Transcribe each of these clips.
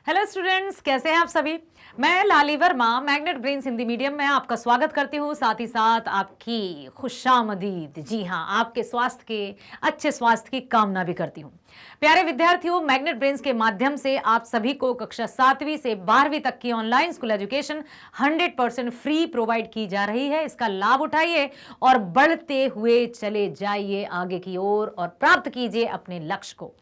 Hello students, कैसे हैं आप सभी। मैं Lali Verma magnet brains Hindi medium में आपका स्वागत करती हूँ, साथ ही साथ आपकी खुशामदीद, जी हाँ, आपके स्वास्थ्य के अच्छे स्वास्थ्य की कामना भी करती हूँ। प्यारे विद्यार्थियों, मैग्नेट ब्रेन्स के माध्यम से आप सभी को कक्षा 7वीं से 12वीं तक की online school education 100% free provide की जा रही है। इसका लाभ उठाइए और बढ़ते हुए चले जाइए आगे की ओर और प्राप्त कीजिए अपने लक्ष्य को।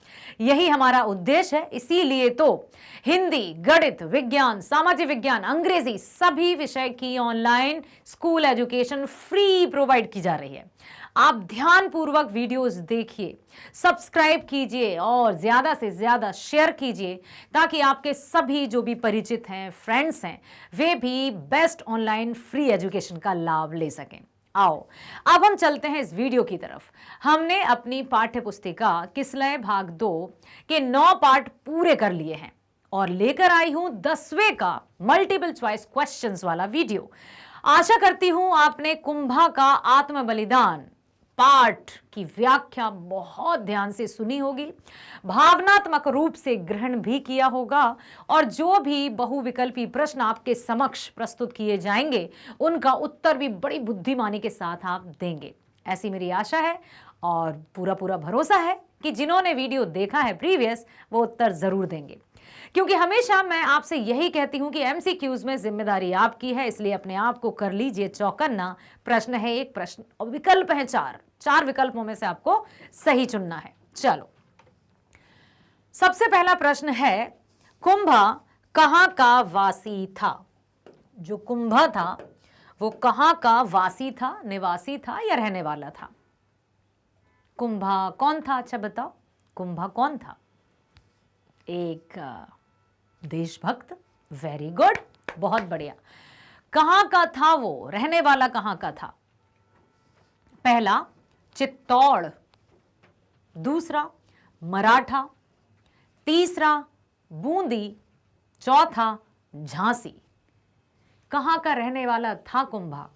यही हमारा उद्देश्य है। इसीलिए तो हिंदी, गणित, विज्ञान, सामाजिक विज्ञान, अंग्रेजी सभी विषय की online school education free provide की जा रही है। आप ध्यानपूर्वक वीडियोस देखिए, सब्सक्राइब कीजिए और ज्यादा से ज्यादा शेयर कीजिए ताकि आपके सभी जो भी परिचित हैं, फ्रेंड्स हैं, वे भी बेस्ट ऑनलाइन फ्री एजुकेशन का लाभ ले सकें। आओ अब हम चलते हैं इस वीडियो की तरफ। हमने अपनी पाठ्य पुस्तिका किसलय भाग 2 के 9 पार्ट पूरे कर लिए हैं और लेकर आई हूं 10वें का मल्टीपल चॉइस क्वेश्चंस वाला वीडियो। आशा करती हूं आपने कुंभा का आत्म बलिदान पाठ की व्याख्या बहुत ध्यान से सुनी होगी, भावनात्मक रूप से ग्रहण भी किया होगा और जो भी बहुविकल्पी प्रश्न आपके समक्ष प्रस्तुत किए जाएंगे उनका उत्तर भी बड़ी बुद्धिमानी के साथ आप देंगे, ऐसी मेरी आशा है। और पूरा भरोसा है कि जिन्होंने वीडियो देखा है प्रीवियस वो उत्तर जरूर देंगे, क्योंकि हमेशा मैं आपसे यही कहती हूं कि एमसीक्यूज में जिम्मेदारी आपकी है। इसलिए अपने आप को कर लीजिए चौकन्ना। प्रश्न है एक प्रश्न और विकल्प है चार विकल्पों में से आपको सही चुनना है। चलो, सबसे पहला प्रश्न है, कुंभा कहां का वासी था। जो कुंभा था वो कहां का वासी था, निवासी था या रहने वाला था। कुंभा कौन था, अच्छा बताओ, कुंभा कौन था। एक देशभक्त, वेरी गुड, बहुत बढ़िया। कहां का था वो, रहने वाला कहां का था। पहला चित्तौड़, दूसरा मराठा, तीसरा बूंदी, चौथा झांसी। कहां का रहने वाला था कुंभा,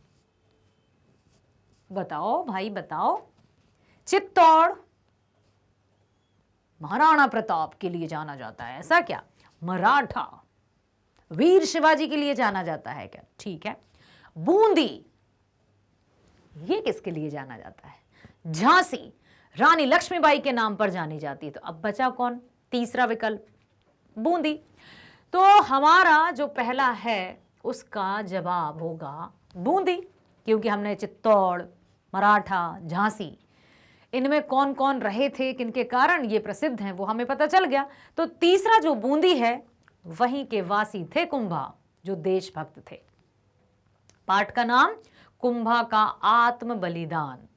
बताओ भाई बताओ। चित्तौड़ महाराणा प्रताप के लिए जाना जाता है, ऐसा क्या। मराठा वीर शिवाजी के लिए जाना जाता है क्या, ठीक है। बूंदी ये किसके लिए जाना जाता है। झांसी रानी लक्ष्मीबाई के नाम पर जानी जाती है। तो अब बचा कौन, तीसरा विकल्प बूंदी। तो हमारा जो पहला है उसका जवाब होगा बूंदी, क्योंकि हमने चित्तौड़, मराठा, झांसी इनमें कौन कौन रहे थे, किनके कारण ये प्रसिद्ध हैं, वो हमें पता चल गया। तो तीसरा जो बूंदी है वहीं के वासी थे कुंभा, जो देशभक्त थे। पाठ का नाम कुंभा का आत्म बलिदान।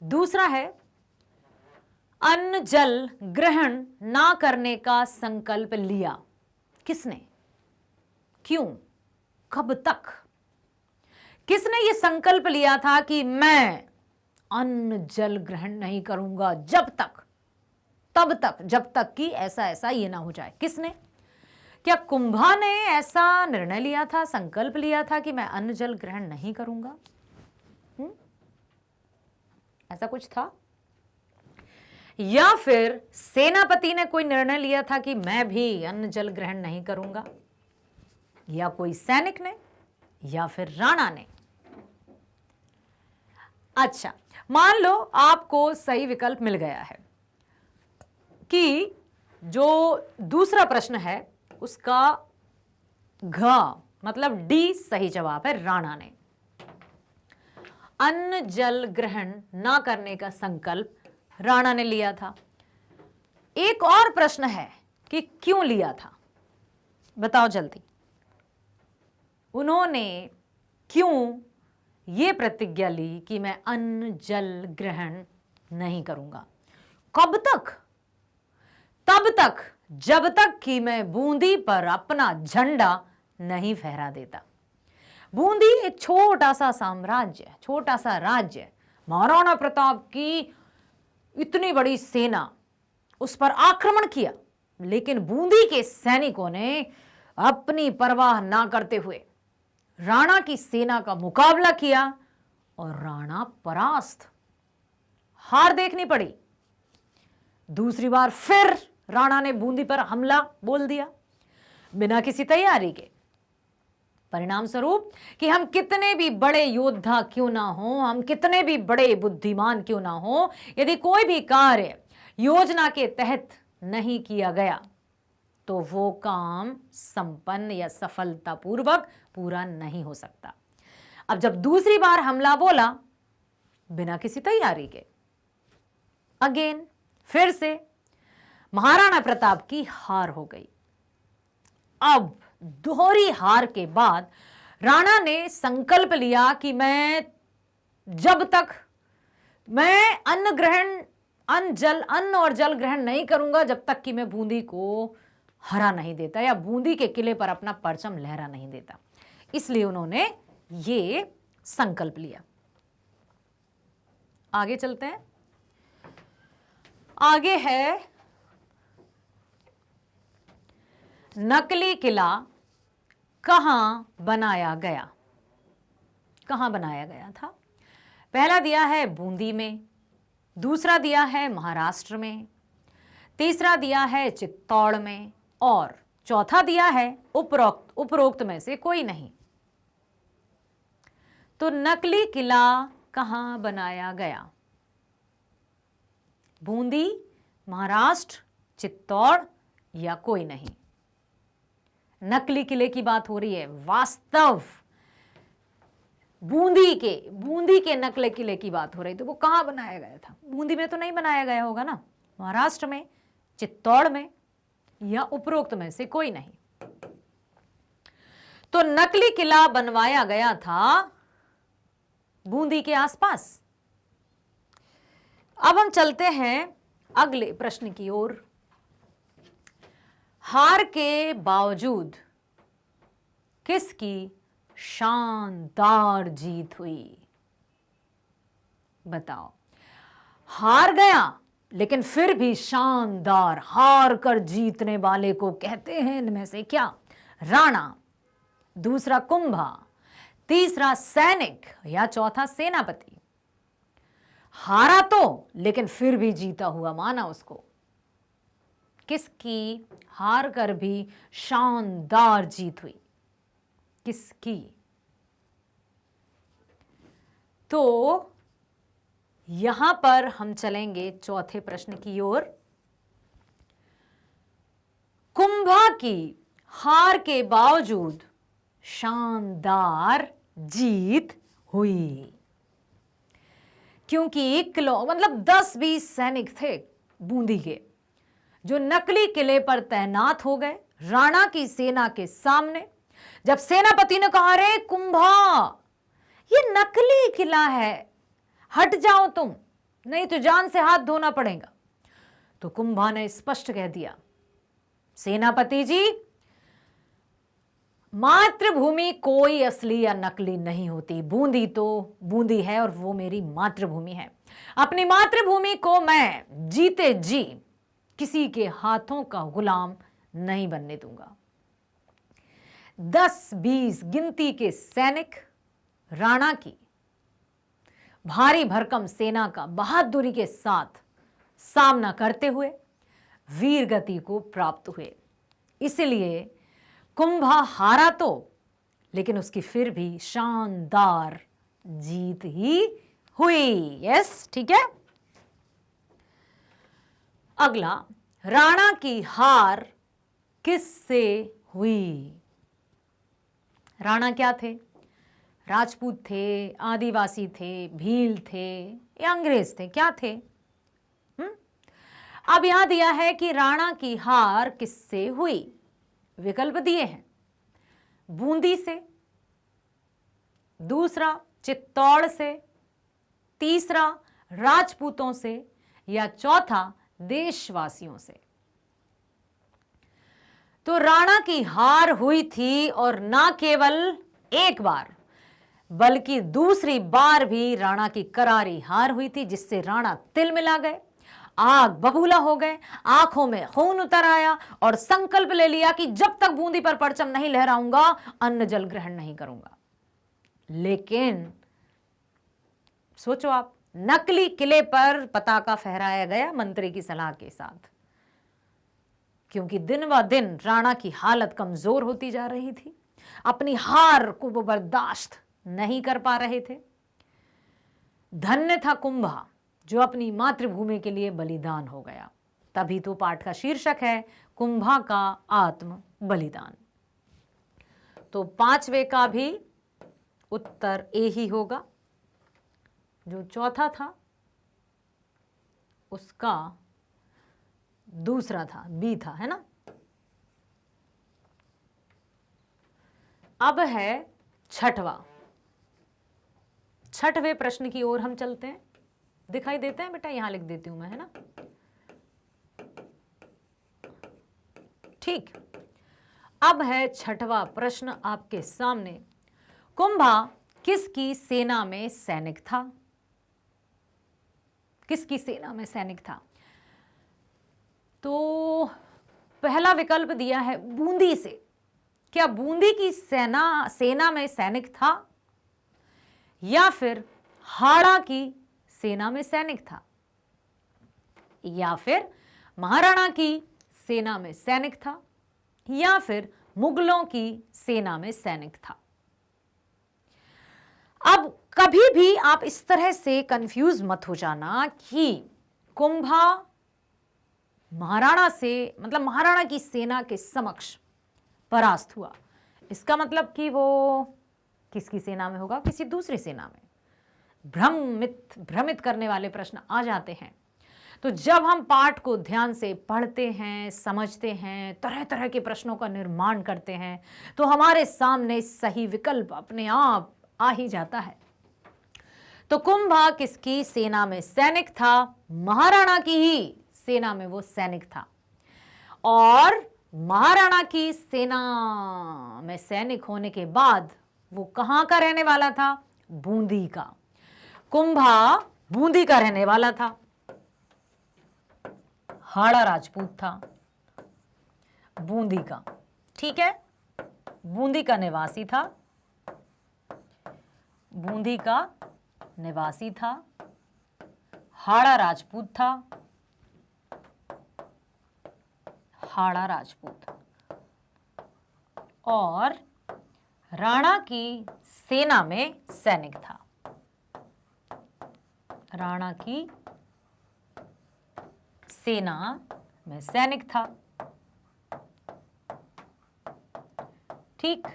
दूसरा है, अन्न जल ग्रहण ना करने का संकल्प लिया। किसने, क्यों, कब तक। किसने ये संकल्प लिया था कि मैं अन्न जल ग्रहण नहीं करूंगा जब तक, तब तक, जब तक कि ऐसा ऐसा ये ना हो जाए। किसने, क्या कुंभा ने ऐसा निर्णय लिया था, संकल्प लिया था कि मैं अन्न जल ग्रहण नहीं करूंगा। ऐसा कुछ था, या फिर सेनापति ने कोई निर्णय लिया था कि मैं भी अन्न जल ग्रहण नहीं करूंगा, या कोई सैनिक ने, या फिर राणा ने। अच्छा, मान लो आपको सही विकल्प मिल गया है कि जो दूसरा प्रश्न है उसका घ मतलब डी सही जवाब है, राणा ने। अन्न जल ग्रहण ना करने का संकल्प राणा ने लिया था। एक और प्रश्न है कि क्यों लिया था, बताओ जल्दी। उन्होंने क्यों ये प्रतिज्ञा ली कि मैं अन्न जल ग्रहण नहीं करूंगा। कब तक, तब तक जब तक कि मैं बूंदी पर अपना झंडा नहीं फहरा देता। बूंदी एक छोटा सा साम्राज्य, छोटा सा राज्य, महाराणा प्रताप की इतनी बड़ी सेना, उस पर आक्रमण किया, लेकिन बूंदी के सैनिकों ने अपनी परवाह ना करते हुए राणा की सेना का मुकाबला किया और राणा परास्त, हार देखनी पड़ी। दूसरी बार फिर राणा ने बूंदी पर हमला बोल दिया। बिना किसी तैयारी के। परिणाम स्वरूप कि हम कितने भी बड़े योद्धा क्यों ना हो, हम कितने भी बड़े बुद्धिमान क्यों ना हो, यदि कोई भी कार्य योजना के तहत नहीं किया गया तो वो काम संपन्न या सफलतापूर्वक पूरा नहीं हो सकता। अब जब दूसरी बार हमला बोला बिना किसी तैयारी के, अगेन फिर से महाराणा प्रताप की हार हो गई। अब दोहरी हार के बाद राणा ने संकल्प लिया कि मैं जब तक मैं अन्न और जल ग्रहण नहीं करूंगा जब तक कि मैं बूंदी को हरा नहीं देता या बूंदी के किले पर अपना परचम लहरा नहीं देता। इसलिए उन्होंने ये संकल्प लिया। आगे चलते हैं। आगे है नकली किला कहां बनाया गया। कहां बनाया गया था? पहला दिया है बूंदी में, दूसरा दिया है महाराष्ट्र में, तीसरा दिया है चित्तौड़ में और चौथा दिया है उपरोक्त में से कोई नहीं। तो नकली किला कहां बनाया गया? बूंदी, महाराष्ट्र, चित्तौड़ या कोई नहीं? नकली किले की बात हो रही है, वास्तव बूंदी के नकली किले की बात हो रही। तो वो कहां बनाया गया था? बूंदी में तो नहीं बनाया गया होगा ना, महाराष्ट्र में, चित्तौड़ में या उपरोक्त में से कोई नहीं। तो नकली किला बनवाया गया था बूंदी के आसपास। अब हम चलते हैं अगले प्रश्न की ओर। हार के बावजूद किसकी शानदार जीत हुई? बताओ। हार गया लेकिन फिर भी शानदार, हार कर जीतने वाले को कहते हैं इनमें से क्या? राणा, दूसरा कुंभा, तीसरा सैनिक या चौथा सेनापति। हारा तो लेकिन फिर भी जीता हुआ माना उसको। किसकी हार कर भी शानदार जीत हुई? किसकी? तो यहां पर हम चलेंगे चौथे प्रश्न की ओर। कुंभा की हार के बावजूद शानदार जीत हुई क्योंकि मतलब 10-20 सैनिक थे बूंदी के जो नकली किले पर तैनात हो गए राणा की सेना के सामने। जब सेनापति ने कहा, रे कुंभा, ये नकली किला है, हट जाओ तुम, नहीं तो जान से हाथ धोना पड़ेगा। तो कुंभा ने स्पष्ट कह दिया, सेनापति जी, मातृभूमि कोई असली या नकली नहीं होती। बूंदी तो बूंदी है और वो मेरी मातृभूमि है। अपनी मातृभूमि को मैं जीते जी किसी के हाथों का गुलाम नहीं बनने दूंगा। 10-20 गिनती के सैनिक राणा की भारी भरकम सेना का बहादुरी के साथ सामना करते हुए वीर गति को प्राप्त हुए। इसलिए कुंभा हारा तो लेकिन उसकी फिर भी शानदार जीत ही हुई। यस, ठीक है। अगला, राणा की हार किससे हुई? राणा क्या थे? राजपूत थे, आदिवासी थे, भील थे या अंग्रेज थे? क्या थे? अब यहां दिया है कि राणा की हार किससे हुई। विकल्प दिए हैं, बूंदी से, दूसरा चित्तौड़ से, तीसरा राजपूतों से या चौथा देशवासियों से। तो राणा की हार हुई थी और ना केवल एक बार बल्कि दूसरी बार भी राणा की करारी हार हुई थी, जिससे राणा तिलमिला गए, आग बबूला हो गए, आंखों में खून उतर आया और संकल्प ले लिया कि जब तक बूंदी पर परचम नहीं लहराऊंगा अन्न जल ग्रहण नहीं करूंगा। लेकिन सोचो आप, नकली किले पर पताका फहराया गया मंत्री की सलाह के साथ। क्योंकि दिन ब दिन राणा की हालत कमजोर होती जा रही थी। अपनी हार को वो बर्दाश्त नहीं कर पा रहे थे। धन्य था कुंभा जो अपनी मातृभूमि के लिए बलिदान हो गया। तभी तो पाठ का शीर्षक है कुंभा का आत्म बलिदान। तो 5वें का भी उत्तर ए ही होगा। जो चौथा था उसका दूसरा था, बी था, है ना। अब है छठवें प्रश्न की ओर हम चलते हैं। दिखाई देते हैं बेटा, यहां लिख देती हूं मैं, है ना। ठीक, अब है छठवां प्रश्न आपके सामने। कुंभा किसकी सेना में सैनिक था? किसकी सेना में सैनिक था? तो पहला विकल्प दिया है बूंदी से। क्या बूंदी की सेना में सैनिक था या फिर हाड़ा की सेना में सैनिक था या फिर महाराणा की सेना में सैनिक था या फिर मुगलों की सेना में सैनिक था? अब कभी भी आप इस तरह से कंफ्यूज मत हो जाना कि कुंभा महाराणा से, मतलब महाराणा की सेना के समक्ष परास्त हुआ, इसका मतलब कि वो किसकी सेना में होगा? किसी दूसरी सेना में। भ्रमित करने वाले प्रश्न आ जाते हैं। तो जब हम पाठ को ध्यान से पढ़ते हैं, समझते हैं, तरह तरह के प्रश्नों का निर्माण करते हैं, तो हमारे सामने सही विकल्प अपने आप आ ही जाता है। तो कुंभा किसकी सेना में सैनिक था? महाराणा की ही सेना में वो सैनिक था। और महाराणा की सेना में सैनिक होने के बाद वो कहां का रहने वाला था? बूंदी का। कुंभा बूंदी का रहने वाला था, हाड़ा राजपूत था बूंदी का। ठीक है, बूंदी का निवासी था, बूंदी का निवासी था, हाड़ा राजपूत था, हाड़ा राजपूत, और राणा की सेना में सैनिक था। राणा की सेना में सैनिक था। ठीक,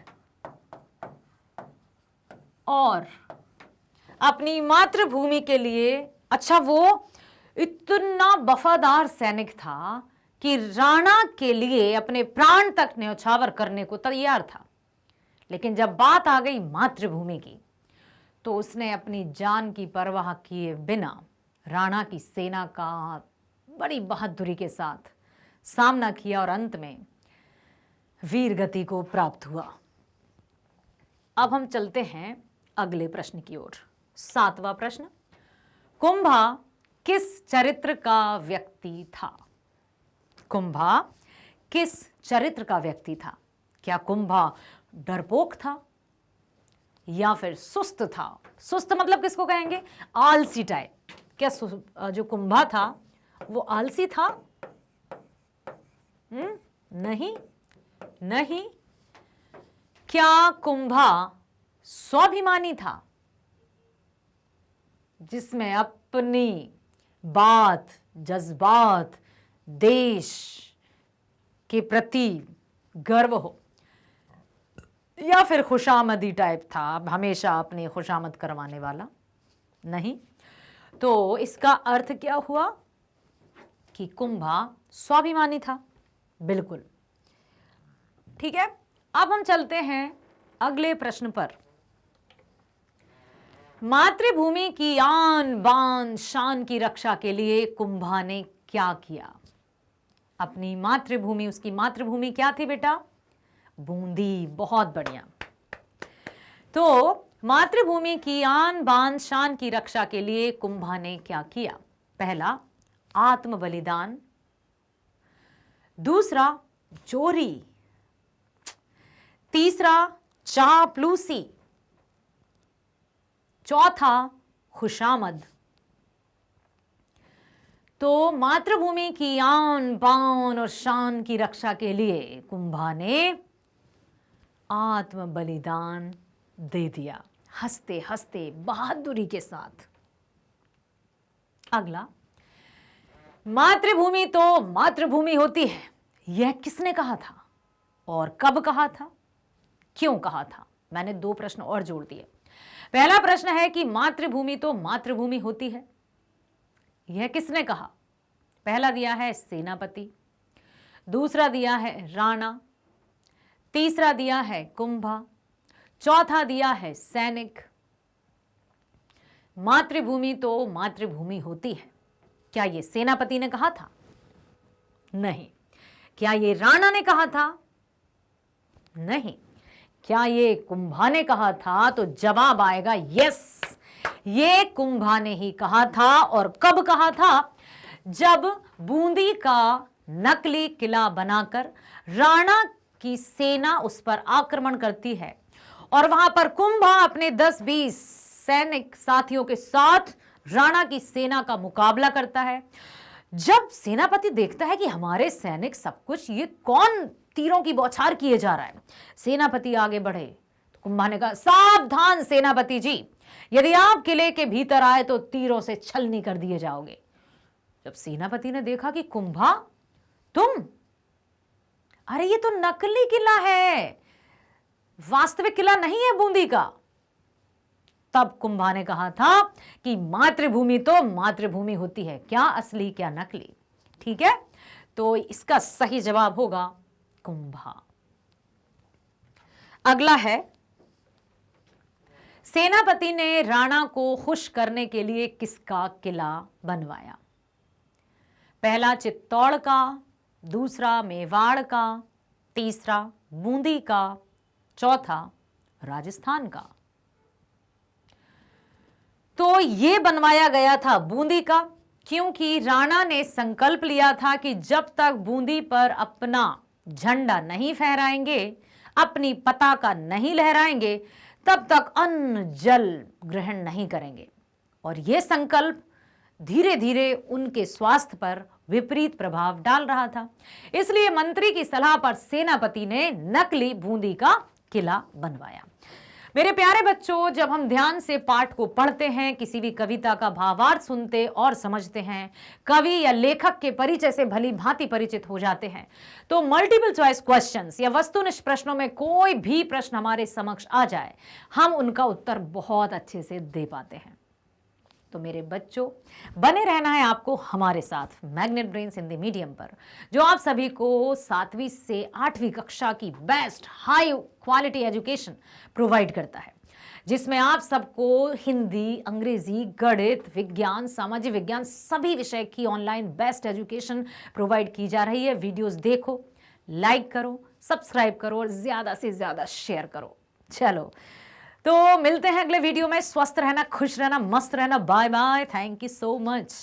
और अपनी मातृभूमि के लिए, अच्छा वो इतना वफादार सैनिक था कि राणा के लिए अपने प्राण तक न्यौछावर करने को तैयार था। लेकिन जब बात आ गई मातृभूमि की, तो उसने अपनी जान की परवाह किए बिना राणा की सेना का बड़ी बहादुरी के साथ सामना किया और अंत में वीर गति को प्राप्त हुआ। अब हम चलते हैं अगले प्रश्न की ओर। 7वां प्रश्न, कुंभा किस चरित्र का व्यक्ति था? कुंभा किस चरित्र का व्यक्ति था? क्या कुंभा डरपोक था या फिर सुस्त था? सुस्त मतलब किसको कहेंगे? आलसी टाइप। क्या जो कुंभा था वो आलसी था? नहीं, नहीं। क्या कुंभा स्वाभिमानी था, जिसमें अपनी बात, जज्बात, देश के प्रति गर्व हो, या फिर खुशामदी टाइप था, हमेशा अपनी खुशामद करवाने वाला? नहीं। तो इसका अर्थ क्या हुआ कि कुंभा स्वाभिमानी था। बिल्कुल ठीक है। अब हम चलते हैं अगले प्रश्न पर। मातृभूमि की आन बान शान की रक्षा के लिए कुंभा ने क्या किया? अपनी मातृभूमि, उसकी मातृभूमि क्या थी बेटा? बूंदी। बहुत बढ़िया। तो मातृभूमि की आन बान शान की रक्षा के लिए कुंभा ने क्या किया? पहला, आत्म बलिदान। दूसरा, चोरी। तीसरा, चापलूसी। चौथा, खुशामद। तो तो मातृभूमि की आन बान और शान की रक्षा के लिए कुंभा ने आत्म बलिदान दे दिया, हंसते हंसते बहादुरी के साथ। अगला, मातृभूमि तो मातृभूमि होती है, यह किसने कहा था और कब कहा था, क्यों कहा था? मैंने 2 प्रश्न और जोड़ दिए। पहला प्रश्न है कि मातृभूमि तो मातृभूमि होती है, यह किसने कहा? पहला दिया है सेनापति, दूसरा दिया है राणा, तीसरा दिया है कुंभा, चौथा दिया है सैनिक। मातृभूमि तो मातृभूमि होती है, क्या यह सेनापति ने कहा था? नहीं। क्या ये राणा ने कहा था? नहीं। क्या ये कुंभा ने कहा था? तो जवाब आएगा यस, ये कुंभा ने ही कहा था। और कब कहा था? जब बूंदी का नकली किला बनाकर राणा की सेना उस पर आक्रमण करती है और वहां पर कुंभा अपने 10-20 सैनिक साथियों के साथ राणा की सेना का मुकाबला करता है। जब सेनापति देखता है कि हमारे सैनिक सब कुछ, ये कौन तीरों की बौछार किए जा रहा है, सेनापति आगे बढ़े तो कुंभा ने कहा, सावधान सेनापति जी, यदि आप किले के भीतर आए तो तीरों से छलनी कर दिए जाओगे। जब सेनापति ने देखा कि कुंभा तुम, अरे ये तो नकली किला है, वास्तविक किला नहीं है बूंदी का, तब कुंभा ने कहा था कि मातृभूमि तो मातृभूमि होती है, क्या असली क्या नकली। ठीक है, तो इसका सही जवाब होगा कुंभा। अगला है, सेनापति ने राणा को खुश करने के लिए किसका किला बनवाया? पहला चित्तौड़ का, दूसरा मेवाड़ का, तीसरा बूंदी का, चौथा राजस्थान का। तो ये बनवाया गया था बूंदी का, क्योंकि राणा ने संकल्प लिया था कि जब तक बूंदी पर अपना झंडा नहीं फहराएंगे, अपनी पताका नहीं लहराएंगे, तब तक अन्न जल ग्रहण नहीं करेंगे। और यह संकल्प धीरे धीरे उनके स्वास्थ्य पर विपरीत प्रभाव डाल रहा था। इसलिए मंत्री की सलाह पर सेनापति ने नकली बूंदी का किला बनवाया। मेरे प्यारे बच्चों, जब हम ध्यान से पाठ को पढ़ते हैं, किसी भी कविता का भावार्थ सुनते और समझते हैं, कवि या लेखक के परिचय से भली भांति परिचित हो जाते हैं, तो मल्टीपल चॉइस क्वेश्चंस या वस्तुनिष्ठ प्रश्नों में कोई भी प्रश्न हमारे समक्ष आ जाए, हम उनका उत्तर बहुत अच्छे से दे पाते हैं। तो मेरे बच्चों, बने रहना है आपको हमारे साथ मैग्नेट ब्रेन्स हिंदी मीडियम पर, जो आप सभी को 7वीं से 8वीं कक्षा की best high quality education provide करता है, जिसमें आप सबको हिंदी, अंग्रेजी, गणित, विज्ञान, सामाजिक विज्ञान सभी विषय की ऑनलाइन बेस्ट एजुकेशन प्रोवाइड की जा रही है। वीडियोस देखो, लाइक करो, सब्सक्राइब करो और ज़्यादा से ज़्यादा शेयर करो। चलो, तो मिलते हैं अगले वीडियो में। स्वस्थ रहना, खुश रहना, मस्त रहना। Bye bye, thank you so much.